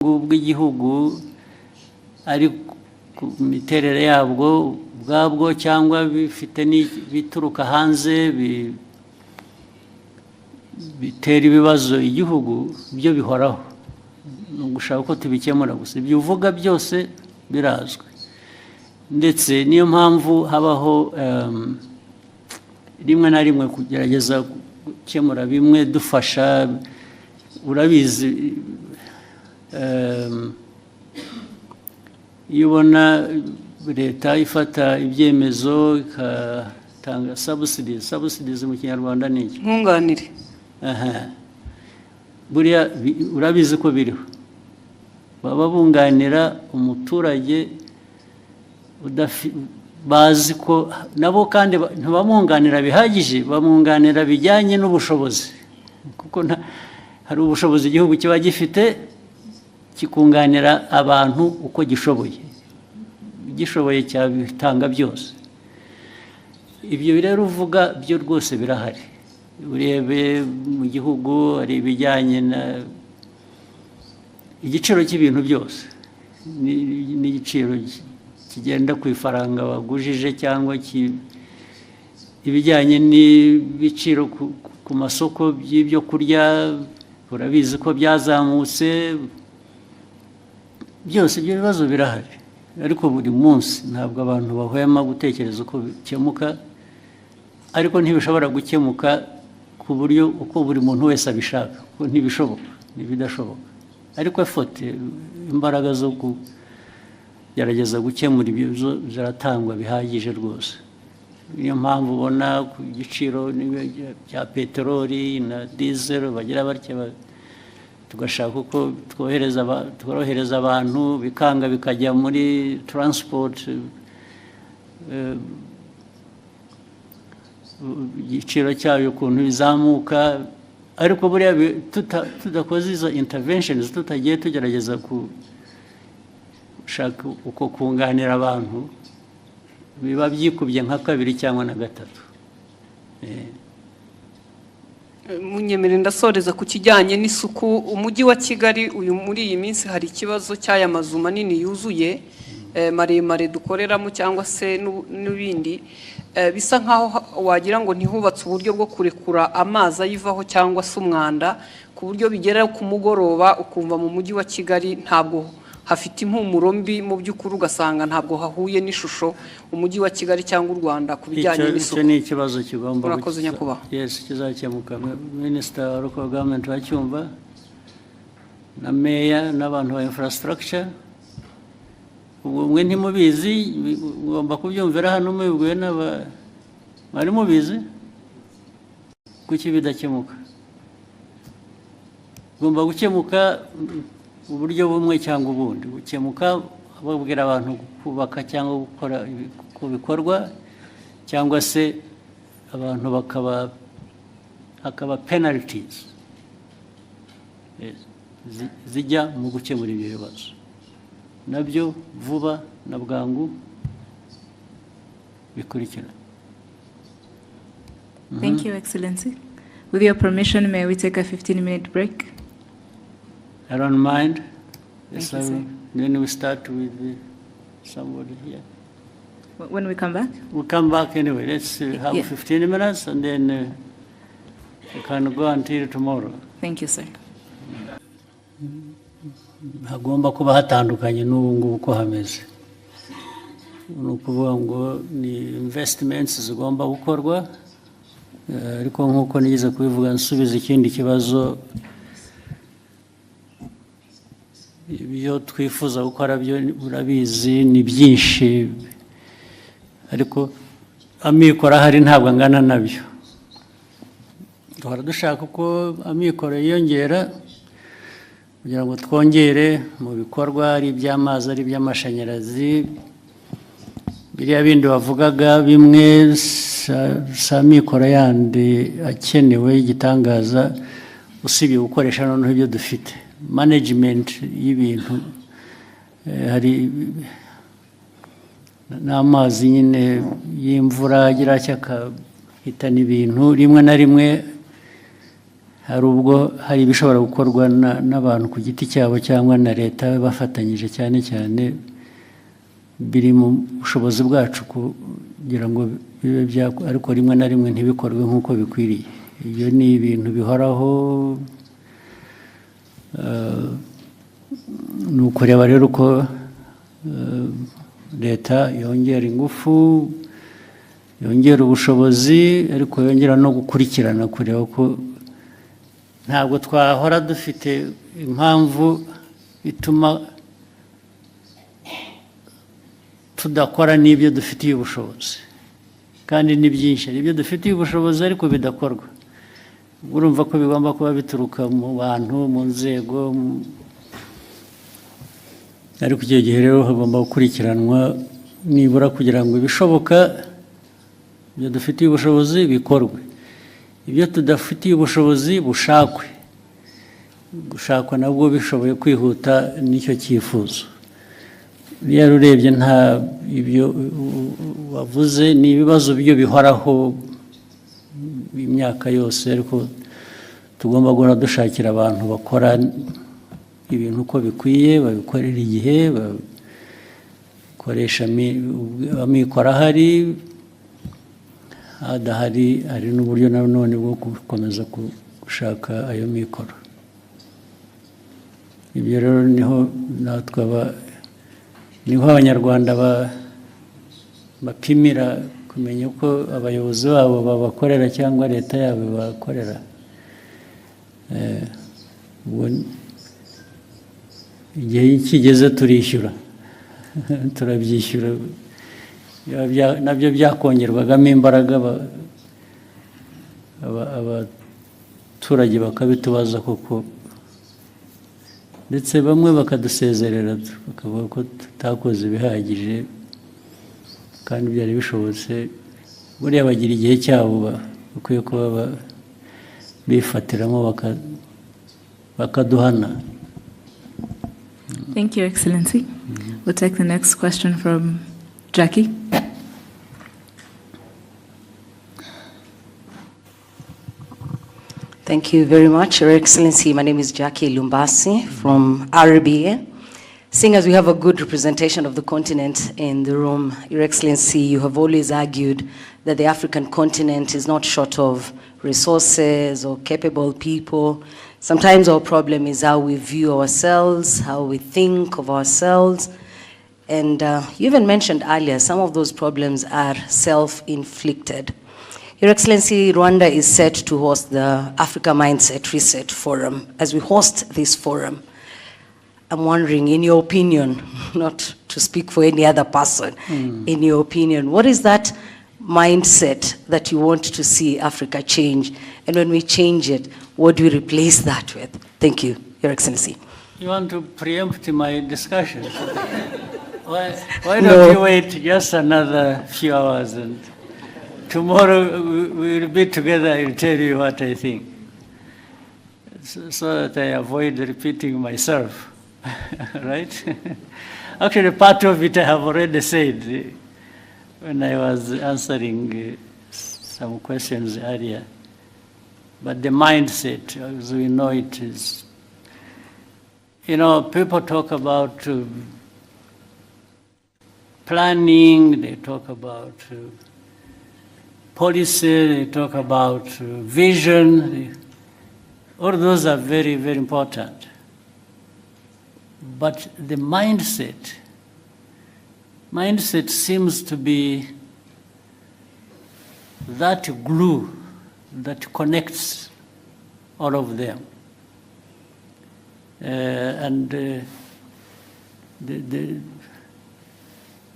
bw'igihugu ari ku miterere yabwo ubwabwo cyangwa bifite bituruka hanze bitera ibibazo igihugu byo bihoraho no gushaka ko tubikemura gusa ibyo uvuga byose birazwe ndetse niyo mpamvu habaho rimwe na rimwe kugerageza gukemura bimwe dufasha urabizi iyo ubona leta ifata ibyemezo ikatanga subsidies mu kinyarwanda ni iki nkunganire buriya urabizi ko biriho baba bunganira umuturage bazi ko nabo kandi ntibamwunganira bihagije bamwunganira bijyanye n'ubushobozi kuko hari ubushobozi igihugu kiba gifite kikunganira abantu uko gishoboye cyabitanga byose ibyo rero uvuga byo rwose birahari urebe mu gihugu hari ibijyanye igiciro cy'ibintu byose n'igiciro kigenda ku ifaranga wagujije cyangwa ibijyanye n'ibiciro ku masoko by'ibyo kurya urabizi ko byazamutse byose ibyo bibazo birahari ariko buri munsi ntabwo abantu bahwema gutekereza uko bikemuka ariko ntibishobora gukemuka ku buryo uko buri muntu wese abishaka kuko ntibishoboka ntibidashoboka ariko efote imbaraga zo kugerageza gukemura ibibazo ziratangwa bihagije rwose niyo mpamvu ubona ku giciro bya peteroli na diesel bagira batya tugashaka uko tworohereza abantu bikanga bikajya muri transport igiciro cyayo ukuntu bizamuka ariko buriya tudakoze izo interventions tutagiye tugerageza gushaka uko kunganira abantu biba byikubye nka kabiri cyangwa na gatatu munyemere ndasoreza ku kijyanye n'isuku umujyi wa Kigali uyu muri iyi minsi hari ikibazo cy'aya mazu manini yuzuye maremare dukoreramo cyangwa se n'ibindi bisa nkaho wagira ngo ntihubatse uburyo bwo kurekura amazi ayivaho cyangwa se umwanda ku buryo bigera ku mugoroba ukumva mu mujyi wa Kigali ntabwo hafite impumuro mbi mu by'ukuri ugasanga ntabwo hahuye n'ishusho umujyi wa Kigali cyangwa u Rwanda ku bijyanye n'isuku icyo ni ikibazo kigomba urakoze nyakubahwa yes kizakemuka Minister wa Local Government wacyumva na Mayor n'abantu ba infrastructure mwe ntimubizi ngomba kubyumvira hano mubibwiwe mwari mubizi kuki bidakemuka ngomba gukemuka uburyo bumwe cyangwa ubundi gukemuka babwira abantu kubaka cyangwa gukora bikorwa cyangwa se abantu hakaba penalties zijya mu gukemura ibyo bibazo nabyo vuba na bwangu bikurikira. Thank you, Excellency. With your permission, may we take a 15-minute break? I don't mind. Thank you, sir. Then we start with somebody here. When we come back? We'll come back anyway. Let's have 15 minutes and then we can go until tomorrow. Thank you, sir. Hagomba kuba hatandukanye n'ubu ngubu uko hameze ni ukuvuga ngo ni investments zigomba gukorwa ariko nk'uko nigeze kubivuga nsubiza ikindi kibazo ibyo twifuza gukora byo urabizi ni byinshi ariko amikoro ahari ntabwo angana nabyo duhora dushaka uko amikoro yiyongera kugira ngo twongere mu bikorwa ari iby'amazi ari iby'amashanyarazi biriya bindi bavugaga bimwe sa mikoro yandi akenewe igitangaza usibye gukoresha noneho ibyo dufite management y'ibintu hari n'amazi nyine y'imvura agira cyakahitana ibintu rimwe na rimwe hari ubwo hari ibishobora gukorwa n'abantu ku giti cyabo cyangwa na leta bafatanyije, cyane cyane biri mu bushobozi bwacu kugira ngo bibe ariko rimwe na rimwe ntibikorwe nk'uko bikwiriye. Ibyo ni ibintu bihoraho. Ni ukureba rero uko leta yongera ingufu, yongera ubushobozi, ariko yongera no gukurikirana, kureba ko ntabwo twahora dufite impamvu ituma tudakora n'ibyo dufitiye ubushobozi, kandi ni byinshi ari ibyo dufitiye ubushobozi ariko bidakorwa. Urumva ko bigomba kuba bituruka mu bantu, mu nzego, ariko icyo gihe rero hagomba gukurikiranwa nibura kugira ngo ibishoboka ibyo dufitiye ubushobozi bikorwe, ibyo tudafitiye ubushobozi bushakwe, gushakwa nabwo bishoboye kwihuta n'icyo cyifuzo. Iyo urebye nta ibyo wavuze, ni ibibazo byo bihoraho imyaka yose, ariko tugomba guhora dushakira abantu bakora ibintu uko bikwiye, babikorera igihe, bakoresha amikoro ahari, adahari hari n'uburyo nanone bwo gukomeza gushaka ayo mikoro. Ibyo rero niho natwe niho Abanyarwanda bapimira kumenya uko abayobozi babo babakorera cyangwa leta yabo bakorera. Igihe kigeze turishyura turabyishyura, nabyo byakongerwagamo imbaraga, abaturage bakabitubaza koko, ndetse bamwe bakadusezerera bakavuga ko tutakoze ibihagije kandi byari bishobotse. Buriya bagira igihe cyabo bakwiye kuba bifatiramo bakaduhana. Thank you, Excellency. We'll take the next question from Jackie. Thank you very much, Your Excellency. My name is Jackie Lumbasi from RBA. Seeing as we have a good representation of the continent in the room, Your Excellency, you have always argued that the African continent is not short of resources or capable people. Sometimes our problem is how we view ourselves, how we think of ourselves. And you even mentioned earlier, some of those problems are self-inflicted. Your Excellency, Rwanda is set to host the Africa Mindset Reset Forum. As we host this forum, I'm wondering, in your opinion, not to speak for any other person, in your opinion, what is that mindset that you want to see Africa change? And when we change it, what do we replace that with? Thank you, Your Excellency. You want to preempt my discussion? Why don't you wait just another few hours, and tomorrow we'll be together. I'll tell you what I think, so that I avoid repeating myself. Right? Actually, part of it I have already said when I was answering some questions earlier. But the mindset, as we know it, is, people talk about planning, they talk about policy, they talk about vision. All those are very, very important. But the mindset seems to be that glue that connects all of them. The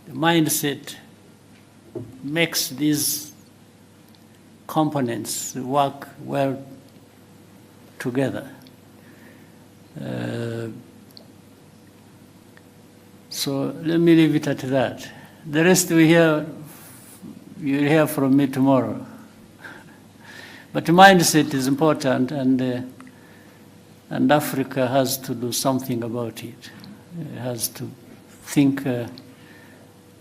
mindset makes these components work well together. So let me leave it at that. The rest you'll hear from me tomorrow. But mindset is important, and Africa has to do something about it. It has to think of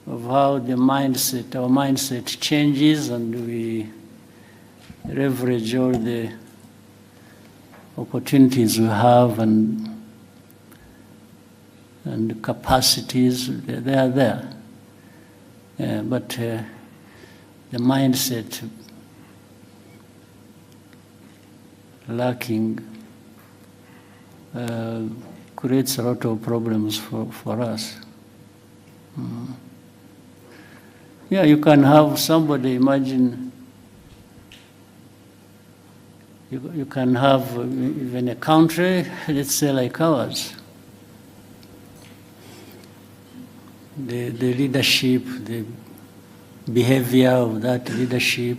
how our mindset changes, and we leverage all the opportunities we have and capacities, they are there. But the mindset lacking creates a lot of problems for us. Yeah, you can have somebody, imagine, you can have even a country, let's say like ours. The leadership, the behavior of that leadership,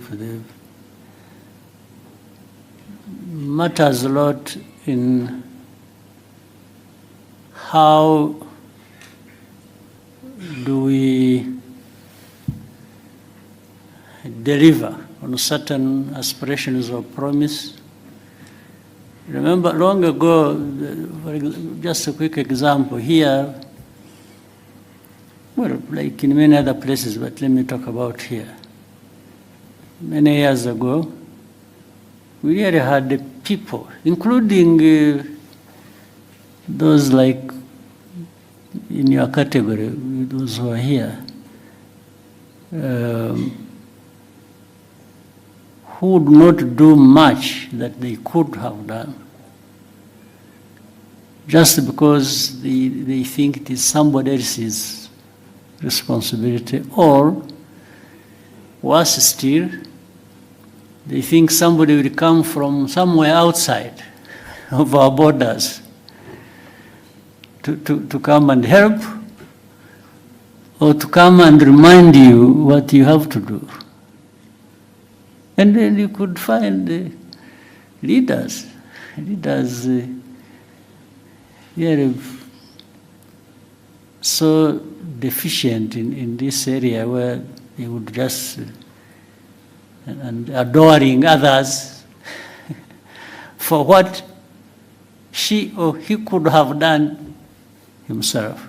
matters a lot in how do we deliver on certain aspirations or promise. Remember long ago, just a quick example here, well, like in many other places, but let me talk about here. Many years ago, we really had the people, including those like in your category, those who are here, who would not do much that they could have done, just because they think it is somebody else's responsibility, or worse still, they think somebody will come from somewhere outside of our borders to come and help, or to come and remind you what you have to do. And then you could find leaders yeah, so deficient in this area where they would just, and adoring others for what she or he could have done himself.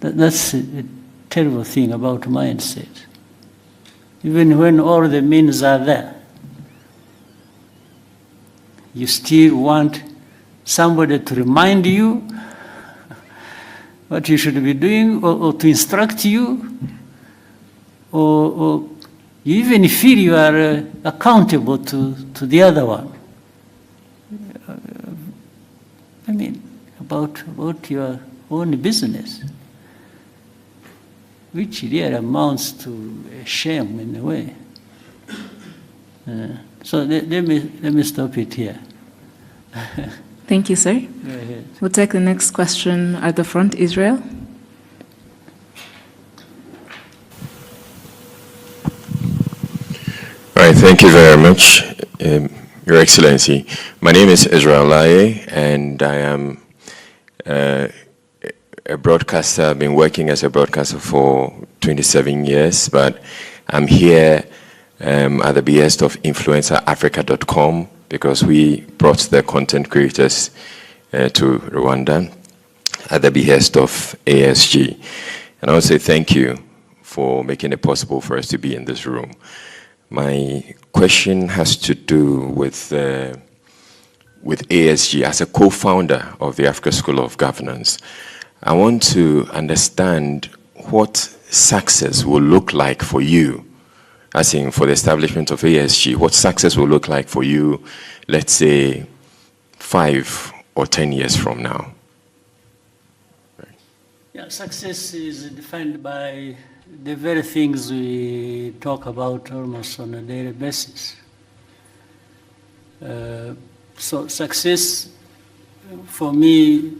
That's a terrible thing about mindset. Even when all the means are there, you still want somebody to remind you what you should be doing, or to instruct you, or you even feel you are accountable to the other one. I mean, about your own business, which really amounts to a shame in a way. So let me stop it here. Thank you, sir. Go ahead. We'll take the next question at the front, Israel. All right, thank you very much, Your Excellency. My name is Israel Laye, and I am a broadcaster. I've been working as a broadcaster for 27 years, but I'm here at the behest of InfluencerAfrica.com, because we brought the content creators to Rwanda at the behest of ASG. And I want to say thank you for making it possible for us to be in this room. My question has to do with ASG as a co-founder of the Africa School of Governance. I want to understand what success will look like for you, as in for the establishment of ASG, what success will look like for you, let's say 5 or 10 years from now. Yeah, success is defined by the very things we talk about almost on a daily basis. So success for me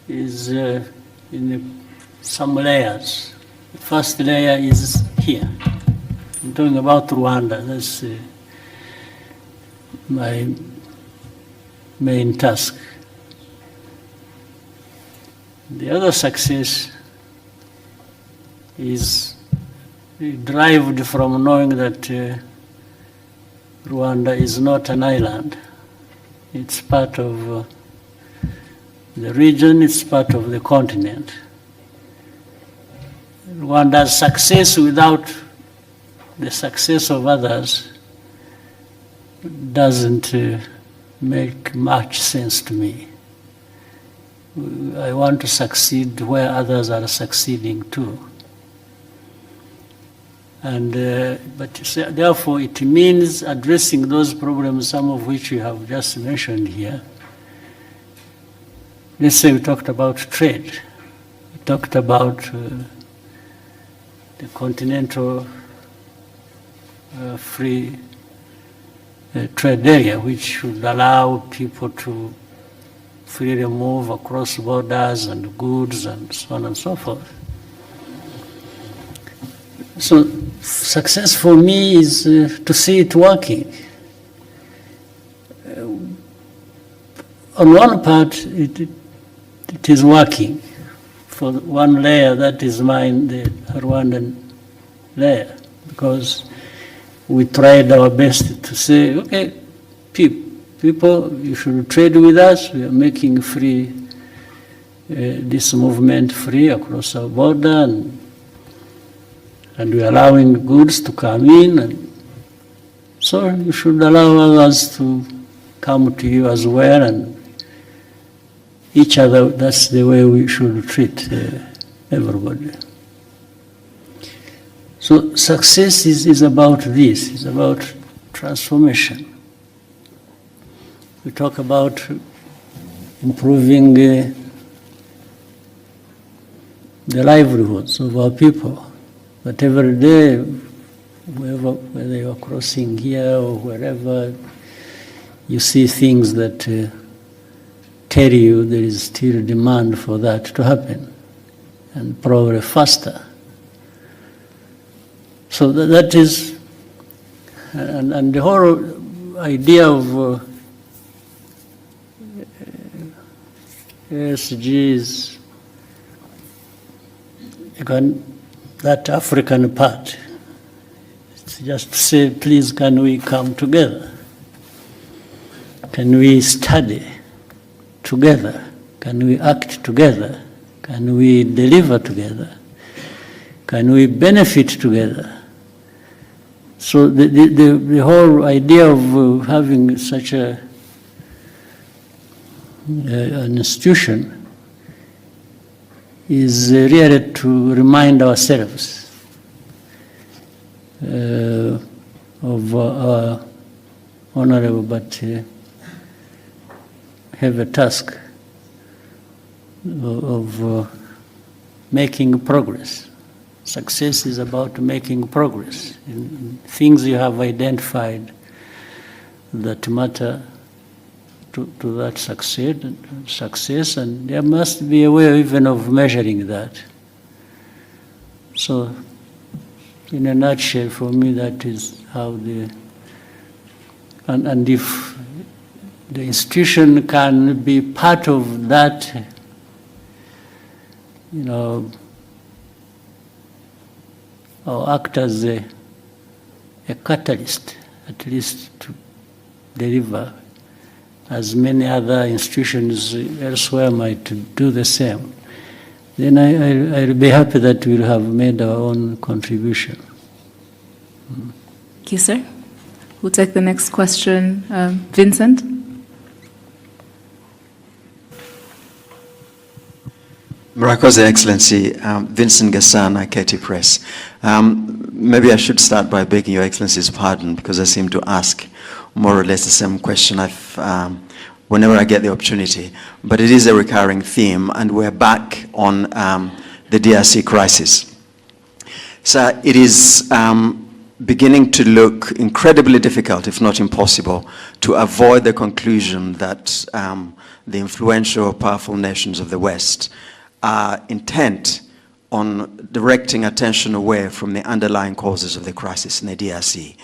is in some layers. The first layer is here. I'm talking about Rwanda. That's my main task. The other success is derived from knowing that Rwanda is not an island. It's part of the region, it's part of the continent. Rwanda's success without the success of others doesn't make much sense to me. I want to succeed where others are succeeding too. And, but therefore it means addressing those problems, some of which you have just mentioned here. Let's say we talked about trade. We talked about the continental free trade area, which should allow people to freely move across borders and goods and so on and so forth. So success for me is to see it working. On one part, it is working. For one layer, that is mine, the Rwandan layer, because we tried our best to say, okay, people, you should trade with us. We are making free, this movement free across our border, and we are allowing goods to come in. And so you should allow others to come to you as well, and each other. That's the way we should treat everybody. So success is about this, it's about transformation. We talk about improving the livelihoods of our people. But every day, whether you are crossing here or wherever, you see things that tell you there is still demand for that to happen, and probably faster. So that is, and the whole idea of SGs, that African part, it's just to say, please, can we come together? Can we study together? Can we act together? Can we deliver together? Can we benefit together? So the whole idea of having such an institution is really to remind ourselves of our honorable but heavy task of making progress. Success is about making progress in things you have identified that matter to that success, and there must be a way even of measuring that. So, in a nutshell, for me, that is how and if the institution can be part of that, you know, or act as a catalyst, at least to deliver, as many other institutions elsewhere might do the same, then I'll be happy that we'll have made our own contribution. Thank you, sir. We'll take the next question. Vincent? Murakoze, Excellency. Vincent Gasana, KT Press. Maybe I should start by begging Your Excellency's pardon, because I seem to ask more or less the same question whenever I get the opportunity. But it is a recurring theme, and we're back on the DRC crisis. So it is beginning to look incredibly difficult, if not impossible, to avoid the conclusion that the influential, powerful nations of the West are intent on directing attention away from the underlying causes of the crisis in the DRC.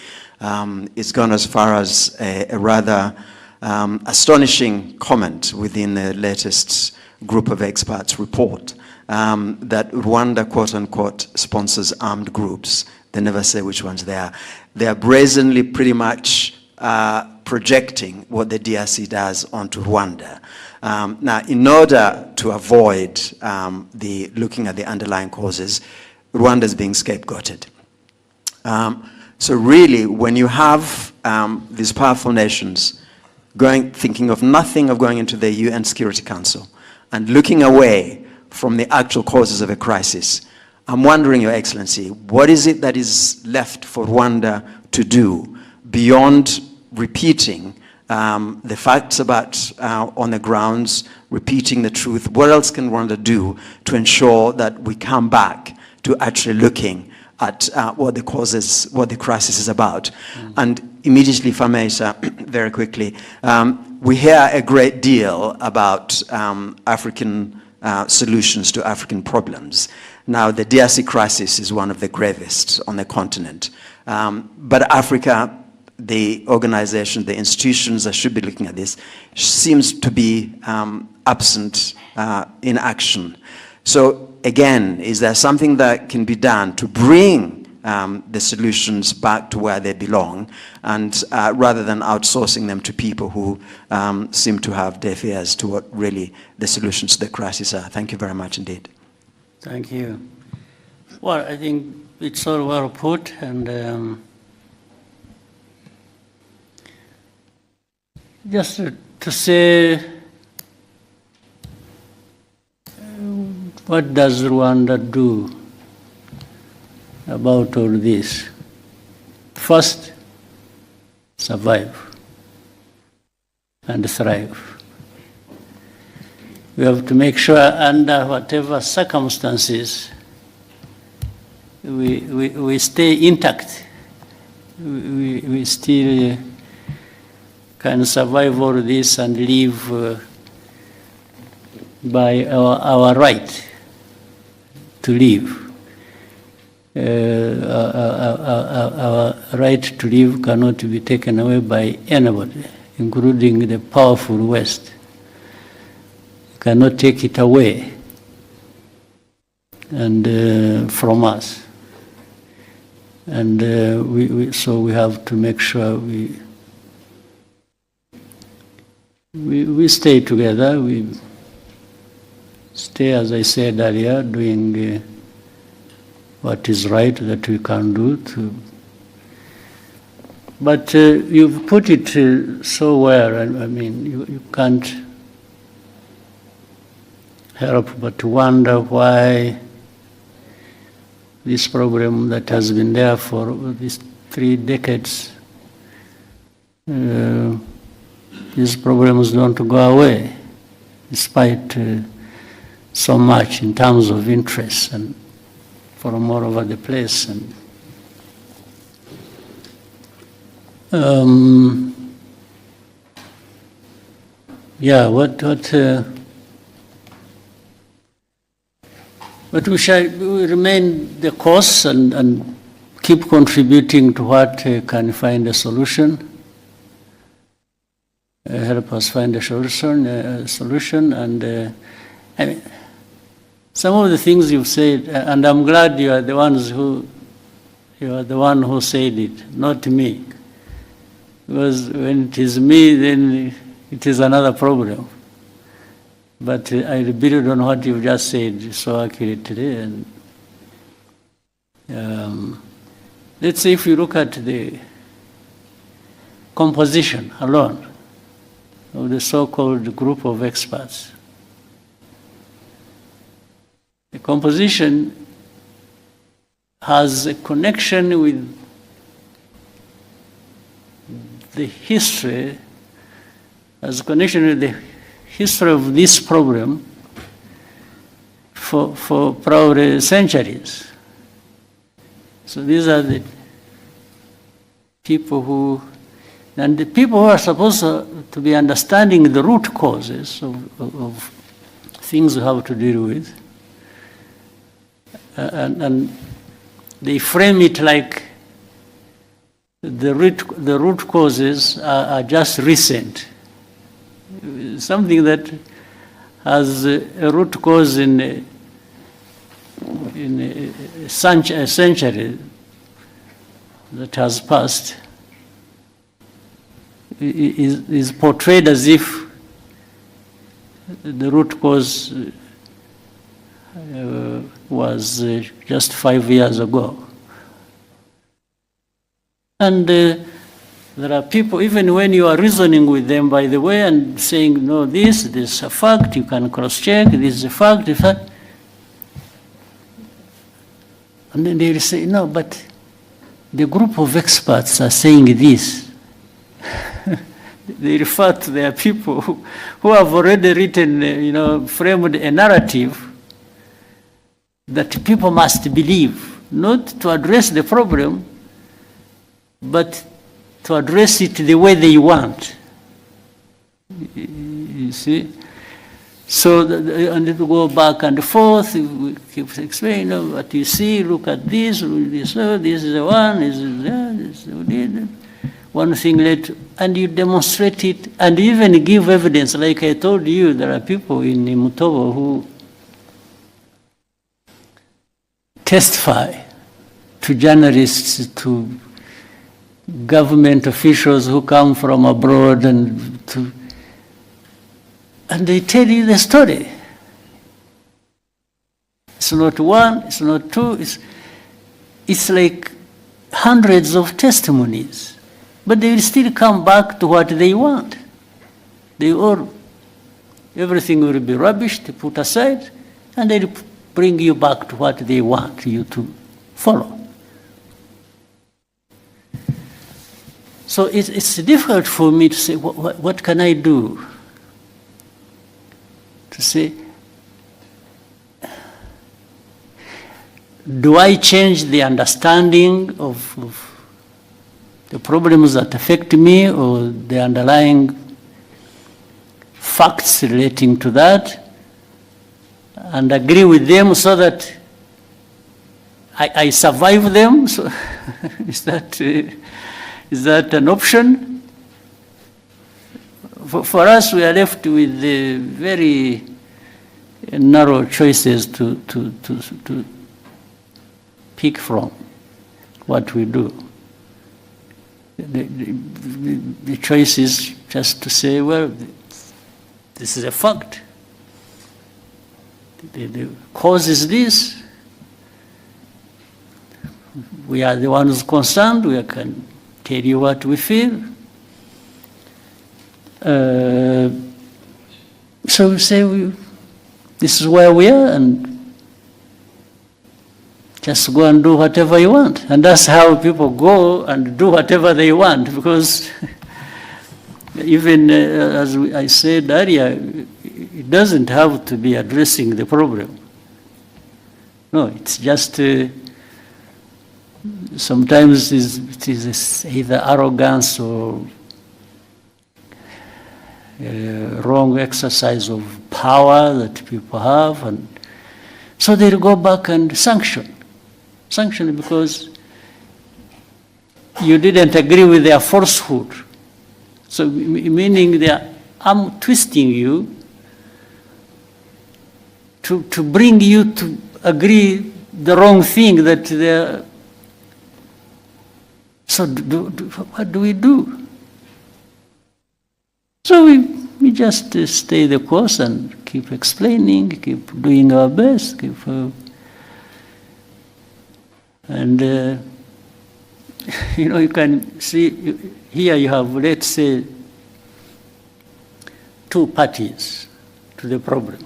It's gone as far as a rather astonishing comment within the latest group of experts report that Rwanda, quote unquote, sponsors armed groups. They never say which ones they are. They are brazenly pretty much projecting what the DRC does onto Rwanda. Now, in order to avoid looking at the underlying causes, Rwanda is being scapegoated. So really, when you have these powerful nations thinking of nothing of going into the UN Security Council and looking away from the actual causes of a crisis, I'm wondering, Your Excellency, what is it that is left for Rwanda to do beyond repeating the facts about on the grounds, repeating the truth? What else can Rwanda do to ensure that we come back to actually looking at what the causes, what the crisis is about? And immediately, if I may, sir, very quickly, we hear a great deal about African solutions to African problems. Now, the DRC crisis is one of the gravest on the continent. But Africa, the organizations, the institutions that should be looking at this, seems to be absent in action. So again, is there something that can be done to bring the solutions back to where they belong, and rather than outsourcing them to people who seem to have deaf ears to what really the solutions to the crisis are? Thank you very much indeed. Thank you. Well, I think it's all well put, and just to say, what does Rwanda do about all this? First, survive and thrive. We have to make sure under whatever circumstances we stay intact. We still can survive all this and live by our right to live. Our right to live cannot be taken away by anybody, including the powerful West. Cannot take it away and from us. And so we have to make sure we stay together. We stay, as I said earlier, doing what is right that we can do. But you've put it so well. I mean, you can't help but wonder why this problem that has been there for these 3 decades, these problems don't go away, despite so much in terms of interest and from all over the place. And yeah, but we shall remain the course and keep contributing to what can find a solution, help us find a solution. And I mean, some of the things you've said, and I'm glad you are the one who said it, not me. Because when it is me, then it is another problem. But I build on what you've just said so accurately. And let's say if you look at the composition alone of the so-called group of experts, the composition has a connection with the history, has a connection with the history of this problem for probably centuries. So these are the people who are supposed to be understanding the root causes of things we have to deal with. And they frame it like the root causes are just recent. Something that has a root cause in a century that has passed is portrayed as if the root cause was just 5 years ago. And there are people, even when you are reasoning with them, by the way, and saying, no, this is a fact, you can cross-check, this is a fact, and then they will say, no, but the group of experts are saying this. They refer to their people who have already written, framed a narrative that people must believe, not to address the problem, but to address it the way they want. You see? So, and it will go back and forth, we keep explaining, what you see, look at this is the one, this is that, this is one thing later, and you demonstrate it, and even give evidence. Like I told you, there are people in Mutobo who testify to journalists, to government officials who come from abroad, and they tell you the story. It's not one, it's not two, it's like hundreds of testimonies. But they will still come back to what they want. Everything will be rubbish, to put aside, and they'll bring you back to what they want you to follow. So it's difficult for me to say, what can I do? To say, do I change the understanding of the problems that affect me, or the underlying facts relating to that, and agree with them so that I survive them? So is that an option? For us, we are left with very narrow choices to pick from what we do. The choice is just to say, well, this is a fact. The cause is this. We are the ones concerned. We can tell you what we feel. So we say, this is where we are, and just go and do whatever you want. And that's how people go and do whatever they want, because even as I said earlier, it doesn't have to be addressing the problem. No, it's just sometimes it is either arrogance or wrong exercise of power that people have, and so they'll go back and sanction because you didn't agree with their falsehood. So meaning they are arm twisting you to bring you to agree the wrong thing that they're. So what do we do? So we just stay the course and keep explaining, keep doing our best, and you can see here you have, let's say, two parties to the problem.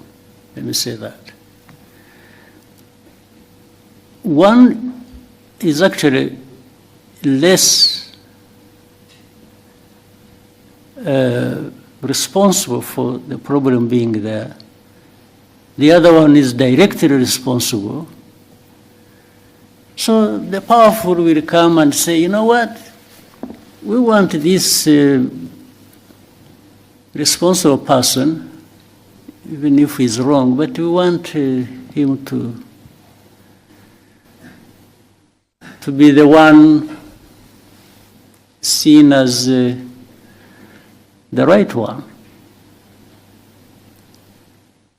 Let me say that. One is actually less responsible for the problem being there. The other one is directly responsible. So the powerful will come and say, you know what, we want this responsible person, even if he's wrong, but we want him to be the one seen as the right one.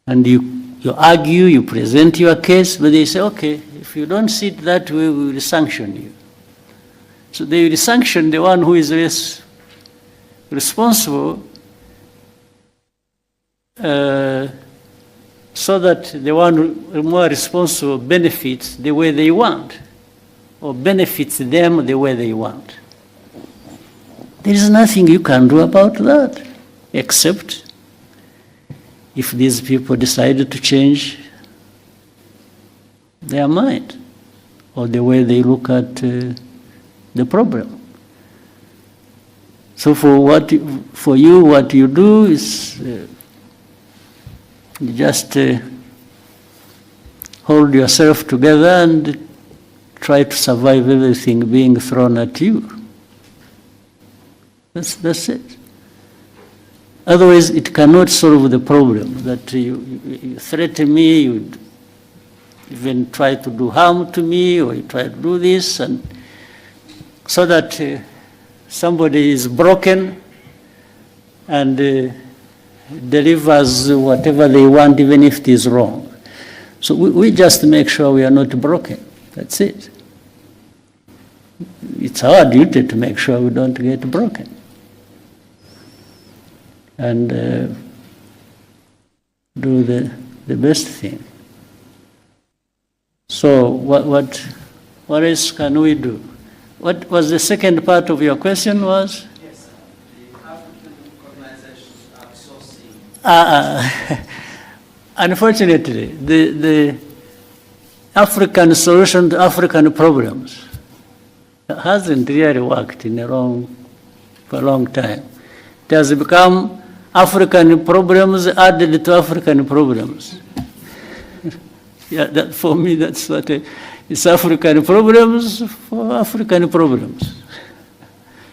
And you argue, you present your case, but they say, okay, if you don't see it that way, we will sanction you. So they will sanction the one who is less responsible, so that the one who is more responsible benefits the way they want, or benefits them the way they want. There is nothing you can do about that, except if these people decided to change their mind or the way they look at the problem. So for you, what you do is you just hold yourself together and try to survive everything being thrown at you. That's it. Otherwise, it cannot solve the problem. That you threaten me, you even try to do harm to me, or you try to do this, and so that somebody is broken and delivers whatever they want, even if it is wrong. So we just make sure we are not broken. That's it. It's our duty to make sure we don't get broken. And do the best thing. So what else can we do? What was the second part of your question was? Yes, the African organizations outsourcing. Unfortunately, the African solution to African problems hasn't really worked for a long time. It has become African problems added to African problems. Yeah, for me, that's what it's African problems for African problems.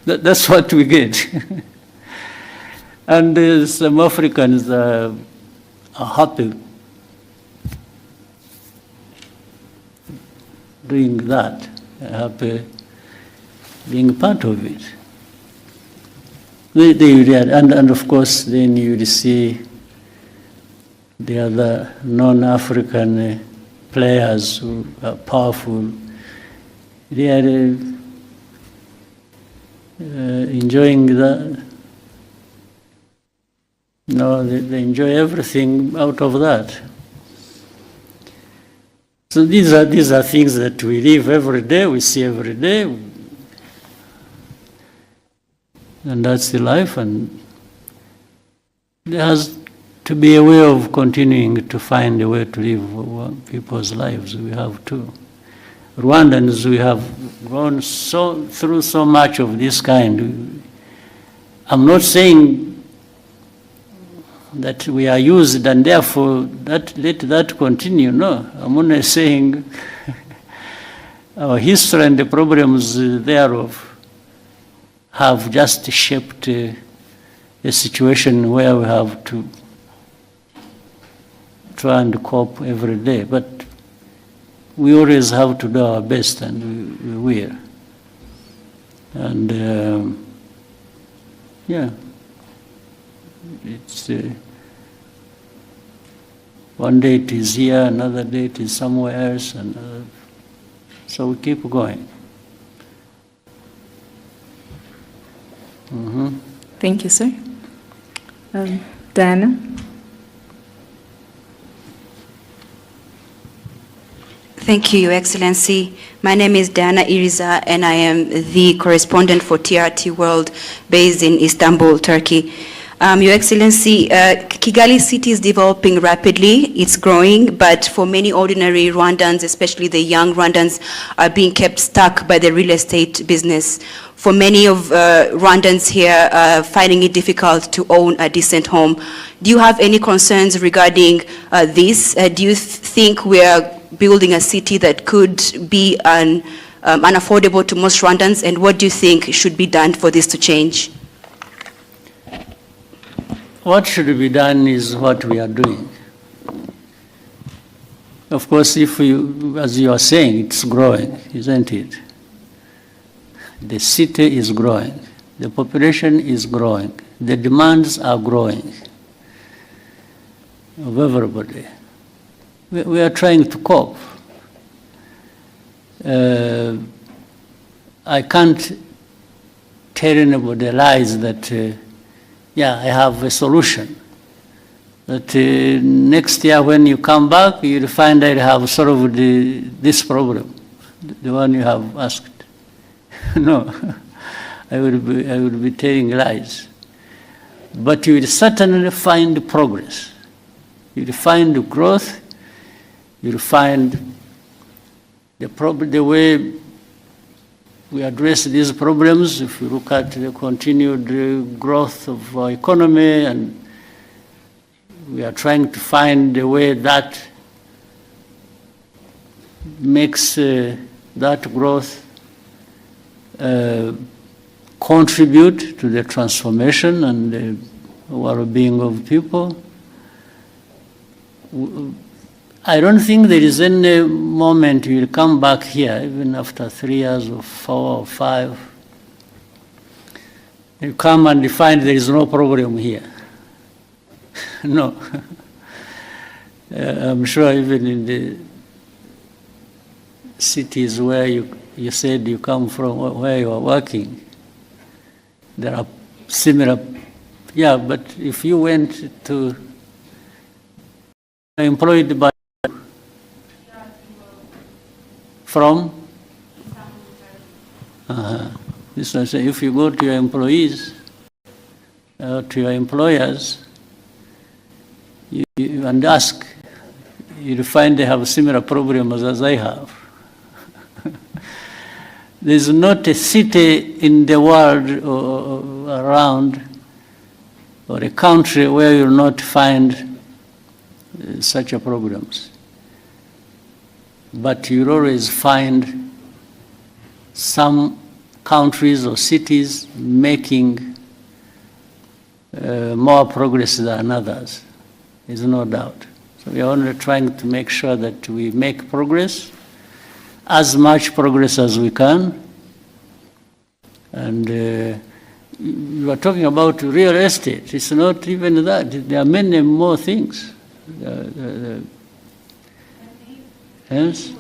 That's what we get. And some Africans are happy doing that, happy being part of it. And of course, then you will see the other non-African players who are powerful. They are enjoying that. No, they enjoy everything out of that. So these are things that we live every day, we see every day, and that's the life. And there has to be a way of continuing to find a way to live people's lives. We have to. Rwandans, we have gone through so much of this kind. I'm not saying that we are used and therefore let that continue. No, I'm only saying our history and the problems thereof have just shaped a situation where we have to try and cope every day. But we always have to do our best, and we will. And yeah. It's one day it is here, another day it is somewhere else, and so we keep going. Mm-hmm. Thank you, sir. Diana? Thank you, Your Excellency. My name is Diana Iriza, and I am the correspondent for TRT World based in Istanbul, Turkey. Your Excellency, Kigali city is developing rapidly, it's growing, but for many ordinary Rwandans, especially the young Rwandans, are being kept stuck by the real estate business. For many of Rwandans here, finding it difficult to own a decent home. Do you have any concerns regarding this? Do you think we are building a city that could be unaffordable to most Rwandans, and what do you think should be done for this to change? What should be done is what we are doing. Of course, if you, as you are saying, it's growing, isn't it? The city is growing. The population is growing. The demands are growing of everybody. We are trying to cope. I can't tell anybody lies that yeah, I have a solution. That next year when you come back, you'll find I have solved this problem, the one you have asked. No, I would be telling lies. But you will certainly find progress. You will find growth. You will find the way we address these problems. If you look at the continued growth of our economy, and we are trying to find a way that makes that growth contribute to the transformation and the well-being of people. I don't think there is any moment you will come back here, even after 3 years or 4 or 5, you come and you find there is no problem here. No. I'm sure even in the cities where you said you come from, where you are working, there are similar, yeah, but if you went to employed by from this I say, if you go to your employees, to your employers, and ask, you'll find they have similar problems as I have. There's not a city in the world or around, or a country where you'll not find such problems. But you'll always find some countries or cities making more progress than others. There's no doubt. So we are only trying to make sure that we make progress, as much progress as we can. And you are talking about real estate. It's not even that. There are many more things. Yes?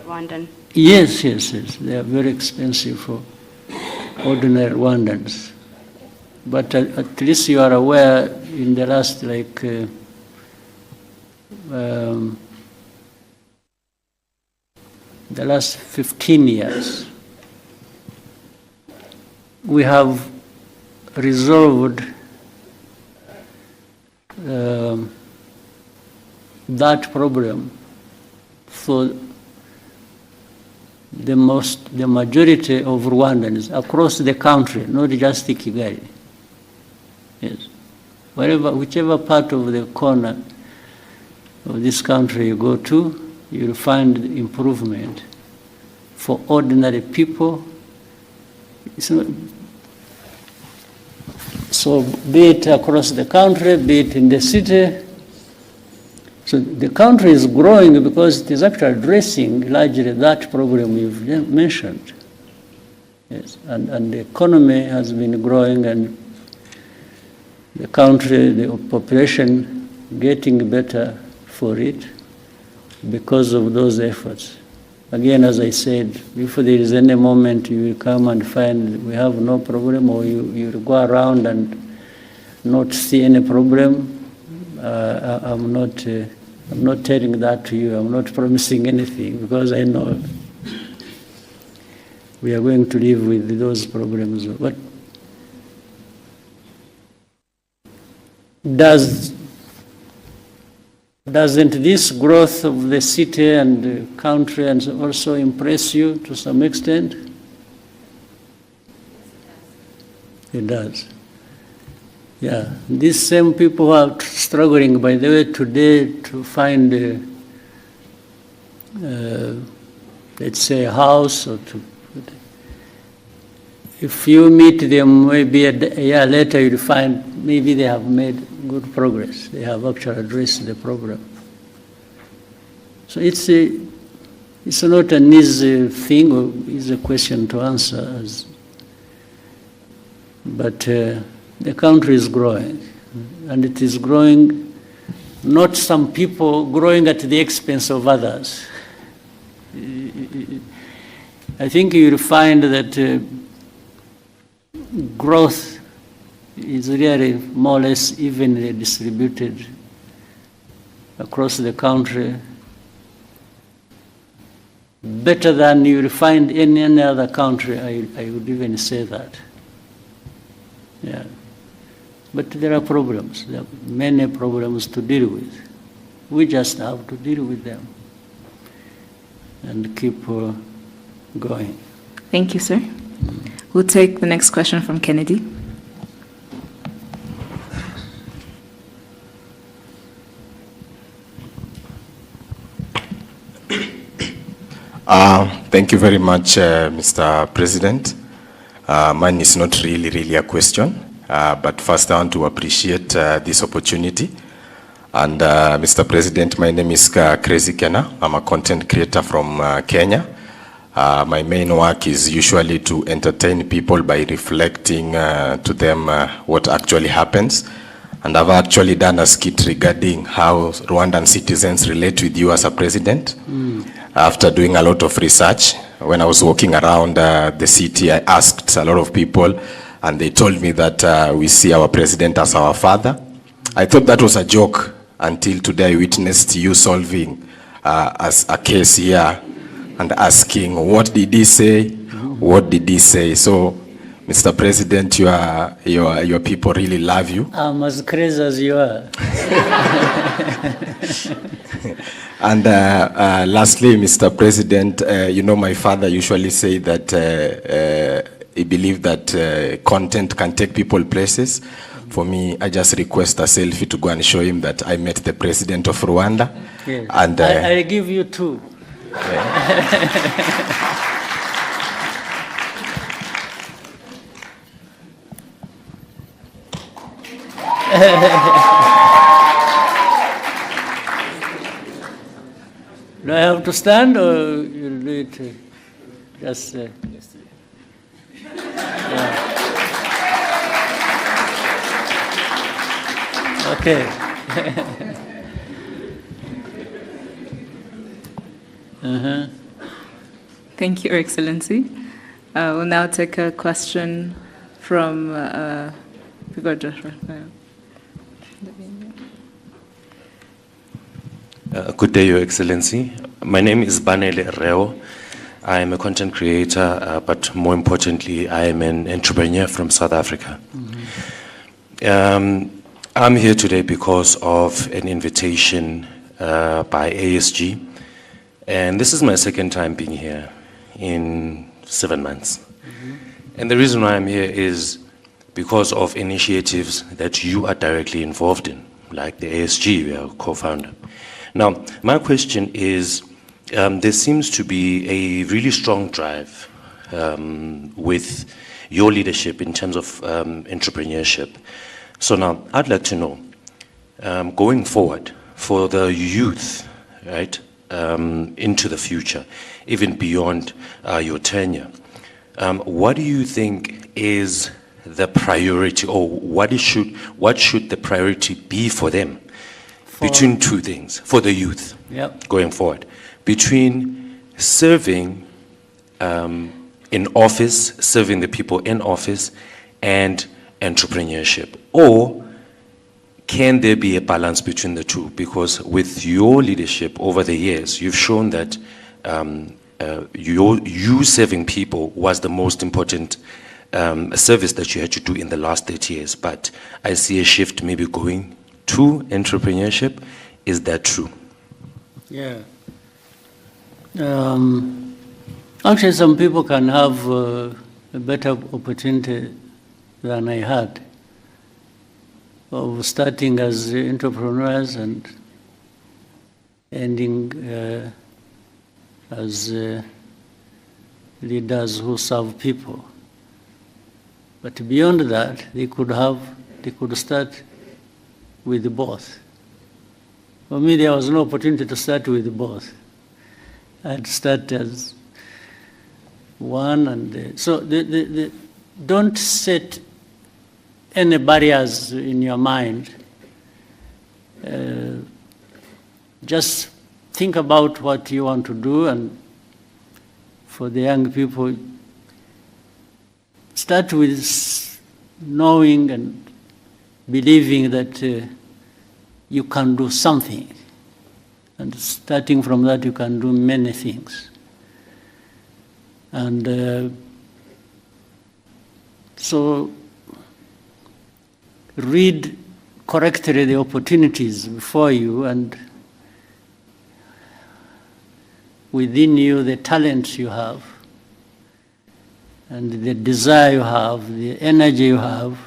Rwandan. Yes. They are very expensive for ordinary Rwandans. But at least you are aware in the last, the last 15 years, we have resolved that problem for the majority of Rwandans across the country, not just Kigali. Yes. Whichever part of the corner of this country you go to, you'll find improvement for ordinary people. So be it across the country, be it in the city. So the country is growing because it is actually addressing largely that problem you've mentioned. Yes. And the economy has been growing, and the country, the population getting better for it because of those efforts. Again, as I said, if there is any moment you will come and find we have no problem, or you will go around and not see any problem, I'm not telling that to you. I'm not promising anything, because I know we are going to live with those problems. But doesn't this growth of the city and the country and also impress you to some extent? It does. Yeah, these same people who are struggling, by the way, today to find, let's say, a house, or if you meet them maybe a year later, you'll find maybe they have made good progress. They have actually addressed the problem. So it's not an easy thing, or easy question to answer, but the country is growing, and it is growing, not some people growing at the expense of others. I think you'll find that growth is really more or less evenly distributed across the country. better than you will find in any other country. I would even say that. Yeah. But there are problems. There are many problems to deal with. We just have to deal with them and keep going. Thank you, sir. We'll take the next question from Kennedy. Thank you very much, Mr. President. Mine is not really a question, but first I want to appreciate this opportunity. And Mr. President, my name is Crazy Kenna. I'm a content creator from Kenya. My main work is usually to entertain people by reflecting to them what actually happens. And I've actually done a skit regarding how Rwandan citizens relate with you as a president. After doing a lot of research, when I was walking around the city, I asked a lot of people, and they told me that we see our president as our father. I thought that was a joke until today I witnessed you solving as a case here and asking, what did he say? What did he say? So, Mr. President, your people really love you. I'm as crazy as you are. And lastly, Mr. President, you know, my father usually say that he believed that content can take people places. For me, I just request a selfie to go and show him that I met the president of Rwanda. Yes. And I give you two. Do I have to stand or you'll do it just... Okay. Thank you, Your Excellency. We'll now take a question from Good day, Your Excellency. My name is Banele Reo. I am a content creator, but more importantly, I am an entrepreneur from South Africa. I'm here today because of an invitation by ASG, and this is my second time being here in 7 months. And the reason why I'm here is because of initiatives that you are directly involved in, like the ASG, we are co-founder. Now, my question is, there seems to be a really strong drive with your leadership in terms of entrepreneurship. So now, I'd like to know, going forward, for the youth, right, into the future, even beyond your tenure, what do you think is the priority, or what should the priority be for them? Between two things, for the youth, going forward, between serving in office, serving the people in office, and entrepreneurship, or can there be a balance between the two? Because with your leadership over the years, you've shown that you serving people was the most important service that you had to do in the last 30 years. But I see a shift maybe going to entrepreneurship. Is that true? Yeah. Actually, some people can have a better opportunity than I had of starting as entrepreneurs and ending as leaders who serve people. But beyond that, they could start with both. For me, there was no opportunity to start with both. I'd start as one, and so don't set any barriers in your mind. Just think about what you want to do, and for the young people, start with knowing and believing that you can do something. And starting from that, you can do many things. And so read correctly the opportunities before you, and within you the talent you have, and the desire you have, the energy you have.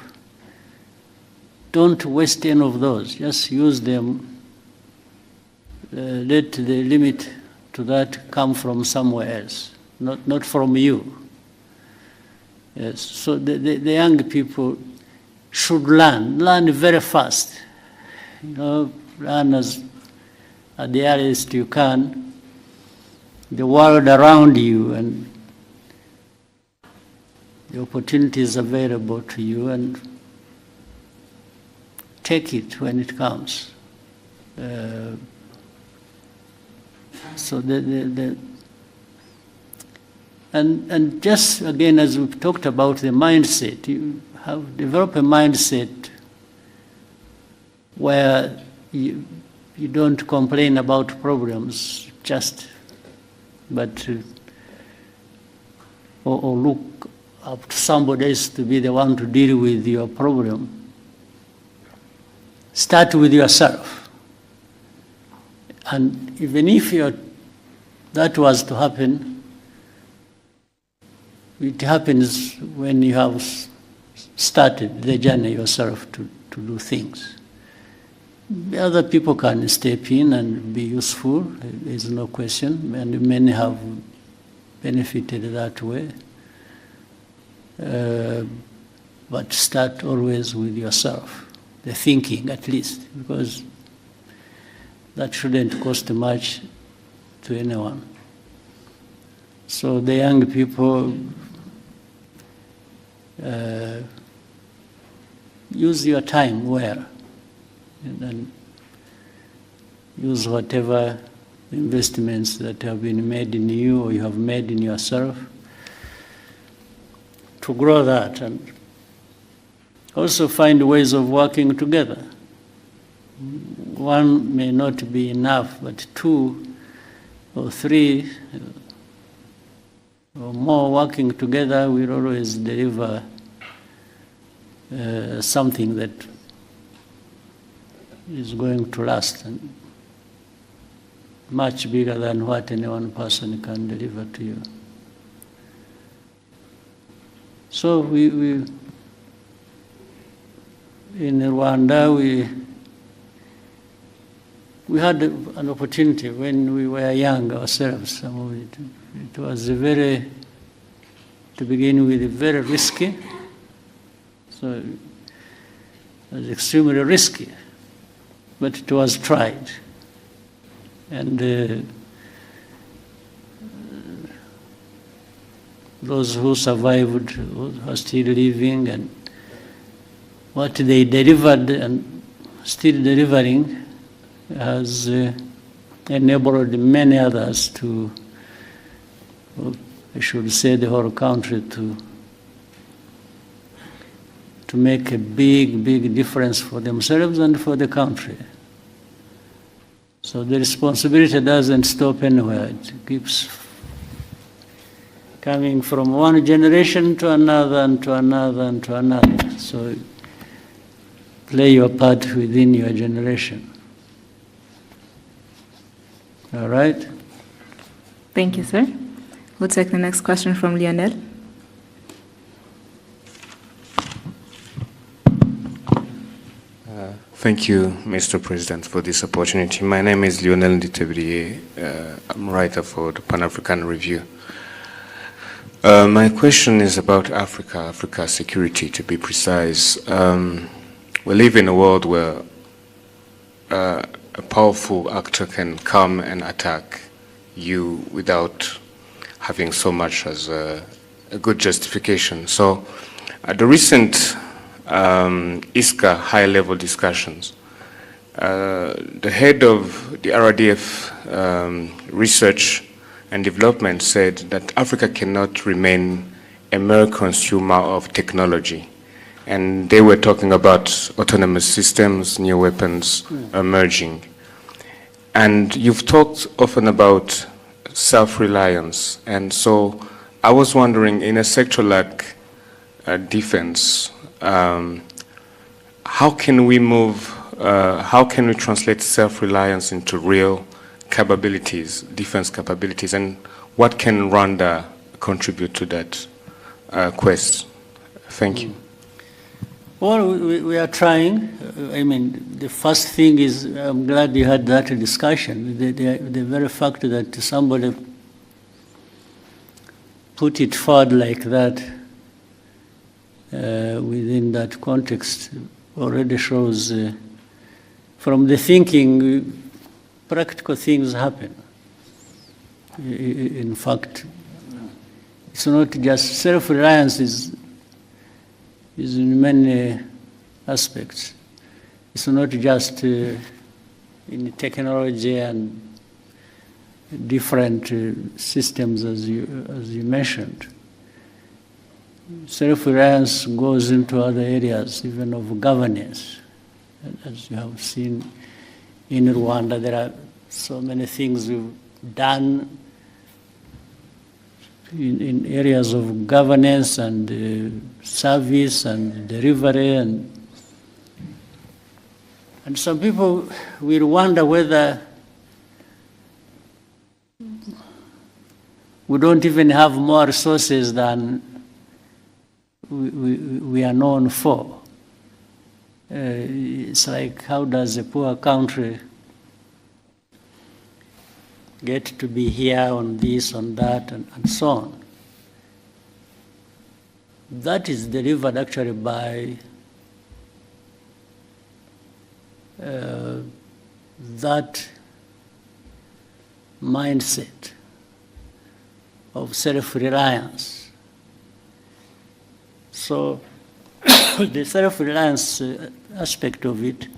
Don't waste any of those. Just use them. Let the limit to that come from somewhere else, not from you. Yes. So the young people should learn very fast. Learn at the earliest you can, the world around you and the opportunities available to you, and take it when it comes. So and just again, as we've talked about the mindset, you have developed a mindset where you don't complain about problems but or look up to somebody else to be the one to deal with your problem. Start with yourself. And even if that was to happen, it happens when you have started the journey yourself to do things. The other people can step in and be useful, there's no question, and many have benefited that way. But start always with yourself, the thinking at least, because that shouldn't cost much to anyone. So the young people, use your time well, and use whatever investments that have been made in you or you have made in yourself to grow that, and also find ways of working together. One may not be enough, but 2 or 3 or more working together will always deliver something that is going to last and much bigger than what any one person can deliver to you. So we in Rwanda, we had an opportunity when we were young ourselves. Some of it was to begin with, very risky. So it was extremely risky, but it was tried. And those who survived, who are still living, and what they delivered and still delivering has enabled many others to, I should say the whole country, to make a big difference for themselves and for the country. So the responsibility doesn't stop anywhere. It keeps coming from one generation to another and to another and to another. So play your part within your generation. All right? Thank you, sir. We'll take the next question from Lionel. Thank you, Mr. President, for this opportunity. My name is Lionel Nditebriye. I'm a writer for the Pan-African Review. My question is about Africa's security, to be precise. We live in a world where a powerful actor can come and attack you without having so much as a good justification. So at the recent ISCA high-level discussions, the head of the RDF research and development said that Africa cannot remain a mere consumer of technology. And they were talking about autonomous systems, new weapons emerging. And you've talked often about self-reliance. And so I was wondering, in a sector like defense, how can we translate self-reliance into real capabilities, defense capabilities, and what can Rwanda contribute to that quest? Thank you. Well, we are trying. I mean, the first thing is, I'm glad you had that discussion. The very fact that somebody put it forward like that within that context already shows from the thinking, practical things happen. In fact, it's not just self-reliance is in many aspects. It's not just in technology and different systems as you mentioned. Self-reliance goes into other areas, even of governance. As you have seen in Rwanda, there are so many things we've done in areas of governance and service and delivery, and some people will wonder whether we don't even have more resources than we are known for. It's like, how does a poor country get to be here on this, on that, and so on? That is delivered actually by that mindset of self-reliance. So the self-reliance aspect of it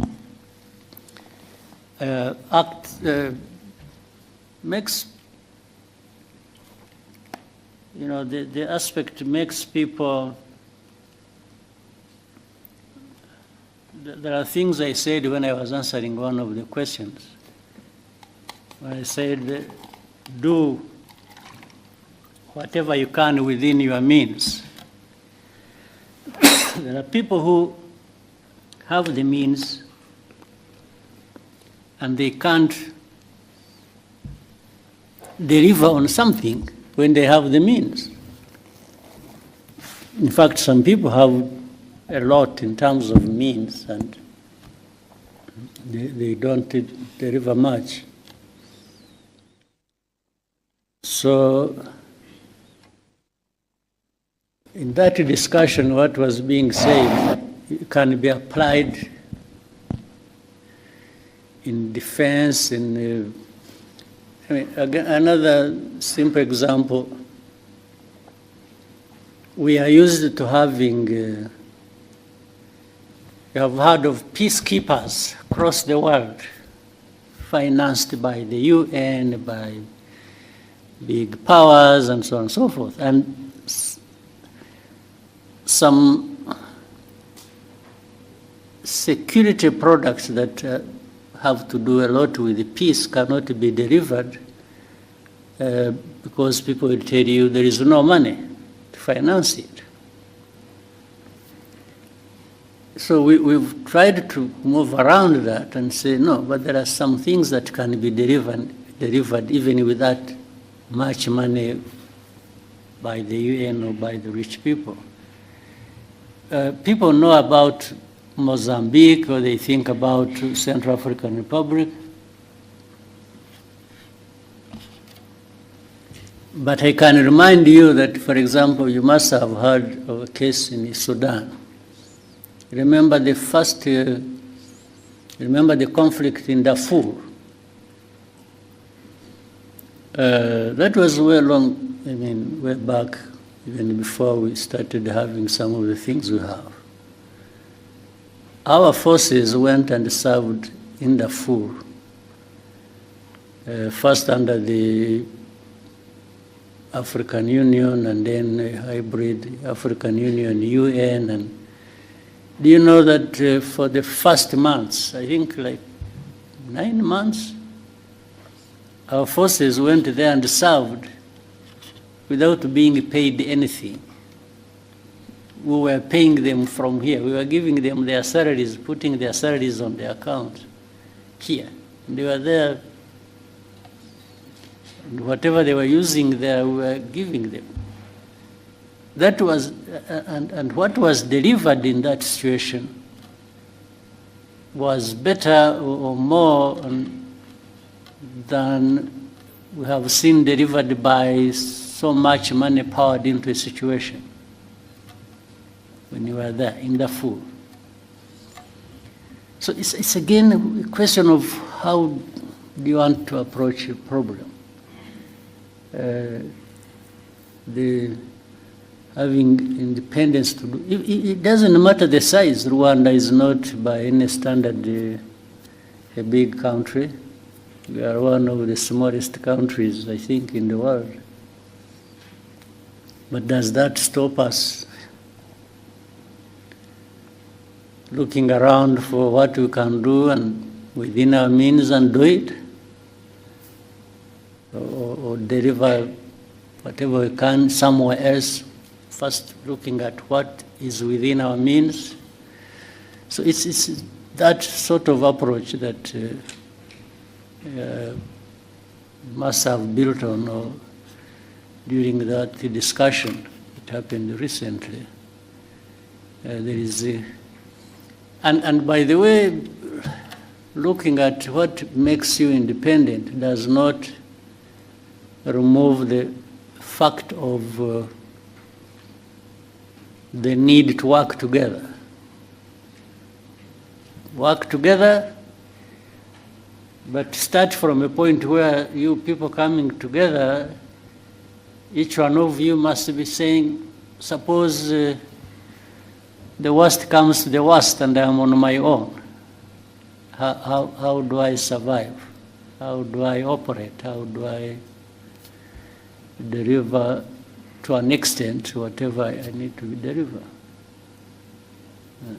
makes, the aspect makes people, there are things I said when I was answering one of the questions. When I said, do whatever you can within your means. There are people who have the means and they can't deliver on something when they have the means. In fact, some people have a lot in terms of means and they don't deliver much. So in that discussion, what was being said can be applied in defense, another simple example, we are used to having, you have heard of peacekeepers across the world, financed by the UN, by big powers, and so on and so forth. And some security products that have to do a lot with the peace cannot be delivered because people will tell you there is no money to finance it. So we've tried to move around that and say, no, but there are some things that can be delivered even without much money by the UN or by the rich people. People know about Mozambique, or they think about Central African Republic. But I can remind you that, for example, you must have heard of a case in Sudan. Remember the conflict in Darfur. That was way back, even before we started having some of the things we have. Our forces went and served in Darfur, first under the African Union and then a hybrid African Union, UN. And do you know that for the first months, I think like 9 months, our forces went there and served without being paid anything. We were paying them from here. We were giving them their salaries, putting their salaries on their account here. And they were there, and whatever they were using there, we were giving them. That was, and what was delivered in that situation was better or more than we have seen delivered by so much money poured into a situation when you were there in the full. So it's again a question of how do you want to approach a problem. Having independence to do, it doesn't matter the size. Rwanda is not by any standard a big country. We are one of the smallest countries, I think, in the world. But does that stop us looking around for what we can do and within our means and do it? Or deliver whatever we can somewhere else, first looking at what is within our means? So it's that sort of approach that must have built on during that discussion. It happened recently. There is and by the way, looking at what makes you independent does not remove the fact of the need to work together. Work together, but start from a point where you people coming together, each one of you must be saying, suppose the worst comes to the worst and I'm on my own. How do I survive? How do I operate? How do I deliver to an extent whatever I need to deliver? Yeah.